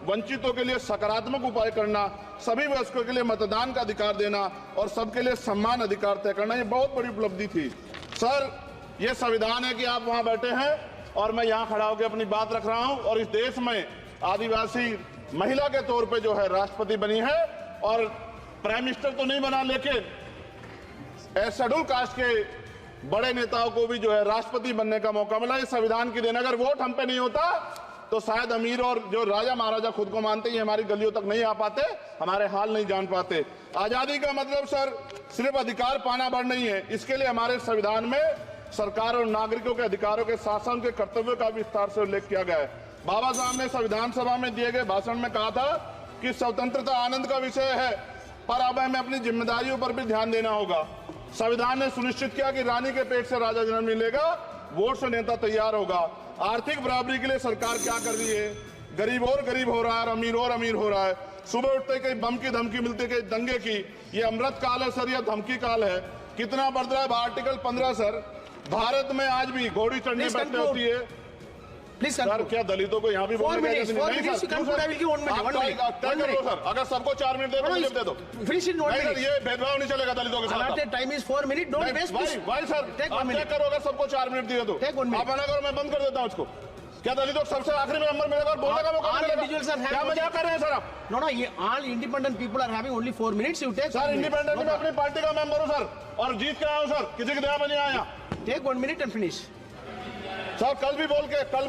वंचितों के लिए सकारात्मक उपाय करना, सभी वयस्कों के लिए मतदान का अधिकार देना और सबके लिए सम्मान अधिकार तय करना, ये बहुत बड़ी उपलब्धि थी। सर, ये संविधान है कि आप वहां बैठे हैं और मैं यहां खड़ा होकर अपनी बात रख रहा हूं, और इस देश में आदिवासी महिला के तौर पे जो है राष्ट्रपति बनी है, और प्राइम मिनिस्टर तो नहीं बना, लेकिन शेड्यूल कास्ट के बड़े नेताओं को भी जो है राष्ट्रपति बनने का मौका मिला। इस संविधान की देन, अगर वोट हम पे नहीं होता तो शायद अमीर और जो राजा महाराजा खुद को मानते हैं हमारी गलियों तक नहीं आ पाते, हमारे हाल नहीं जान पाते। आजादी का मतलब सर सिर्फ अधिकार पाना भर नहीं है, इसके लिए हमारे संविधान में सरकार और नागरिकों के अधिकारों के साथ साथ उनके कर्तव्यों का विस्तार से उल्लेख किया गया है। बाबा साहब ने संविधान सभा में दिए गए भाषण में कहा था कि स्वतंत्रता आनंद का विषय है, पर अब हमें अपनी जिम्मेदारियों पर भी ध्यान देना होगा। संविधान ने सुनिश्चित किया कि रानी के पेट से राजा जन्म नहीं लेगा, वोट से नेता तैयार होगा। आर्थिक बराबरी के लिए सरकार क्या कर रही है? गरीब और गरीब हो रहा है और अमीर हो रहा है। सुबह उठते कहीं बम की धमकी मिलती, कहीं दंगे की। ये अमृत काल है सर, यह धमकी काल है। कितना बढ़ रहा है आर्टिकल 15 सर। भारत में आज भी घोड़ी चढ़ने बैठने होती है। सर क्या दलितों को यहाँ भी बोलने का नहीं? सर अगर सबको 4 मिनट दे दो, दे दो। ये भेदभाव नहीं चलेगा दलितों के साथ। Time is 4 minute. Don't waste. भाई सर आप क्या करो, अगर सबको 4 मिनट दिए तो आप मना करो, मैं बंद कर देता हूँ उसको। क्या दलितों को सबसे आखिरी में नंबर मिलेगा और बोलने का मौका मिलेगा? क्या मजाक कर रहे हैं सर आप? नो, ये all independent people are having only 4 minutes. You take sir. Independent में अपनी पार्टी का मेंबर हूँ सर, और जीत के आया हूँ सर, किसी की दया में नहीं आया। Take 1 minute and finish. Sir कल भी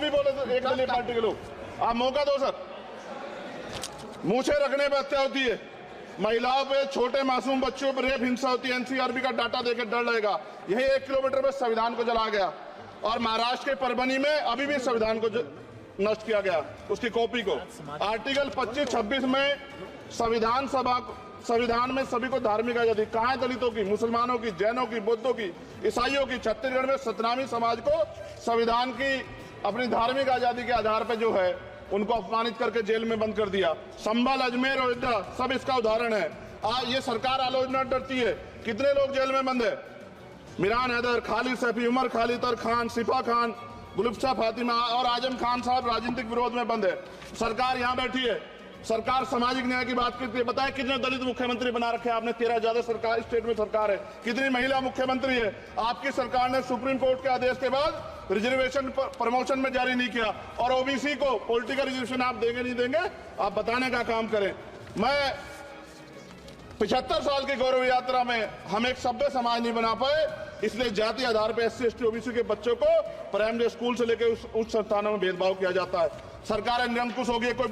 बोले तो एक दलीय पार्टी के लोग, आप मौका दो सर। मूछे रखने पर हत्या होती है, महिलाओं पे, छोटे मासूम बच्चों पर रेप हिंसा होती है। एनसीआरबी का डाटा देकर डर लगेगा। यही 1 किलोमीटर में संविधान को जलाया गया, और महाराष्ट्र के परभनी में अभी भी संविधान को नष्ट किया गया, उसकी कॉपी को। आर्टिकल 25-26 में संविधान में सभी को धार्मिक आजादी। कहाँ है दलितों की, मुसलमानों की, जैनों की, बौद्धों की, ईसाइयों की? छत्तीसगढ़ में सतनामी समाज को संविधान की अपनी धार्मिक आजादी के आधार पर जो है उनको अपमानित करके जेल में बंद कर दिया। संभल, अजमेर, अयोध्या सब इसका उदाहरण है। ये सरकार आलोचना डरती है। कितने लोग जेल में बंद है? मिरान हैदर, खालिद सैफी, उमर खालिद खान, सिफा खान, गुलफ्शा फातिमा और आजम खान साहब राजनीतिक विरोध में बंद है। सरकार यहाँ बैठी है, सरकार सामाजिक न्याय की बात करती है। बताए कितने दलित मुख्यमंत्री बना रखे हैं आपने? 13 ज्यादा सरकार स्टेट में सरकार है। कितनी महिला मुख्यमंत्री है? आपकी सरकार ने सुप्रीम कोर्ट के आदेश के बाद रिजर्वेशन प्रमोशन में जारी नहीं किया, और ओबीसी को पॉलिटिकल रिजर्वेशन आप देंगे नहीं देंगे, आप बताने का काम करें। मैं 75 साल की गौरव यात्रा में हम एक सभ्य समाज नहीं बना पाए, इसलिए जाति आधार पर SC ST OBC के बच्चों को प्राइमरी स्कूल से लेकर उच्च संस्थानों में भेदभाव किया जाता है। सरकार निरंकुश होगी। कोई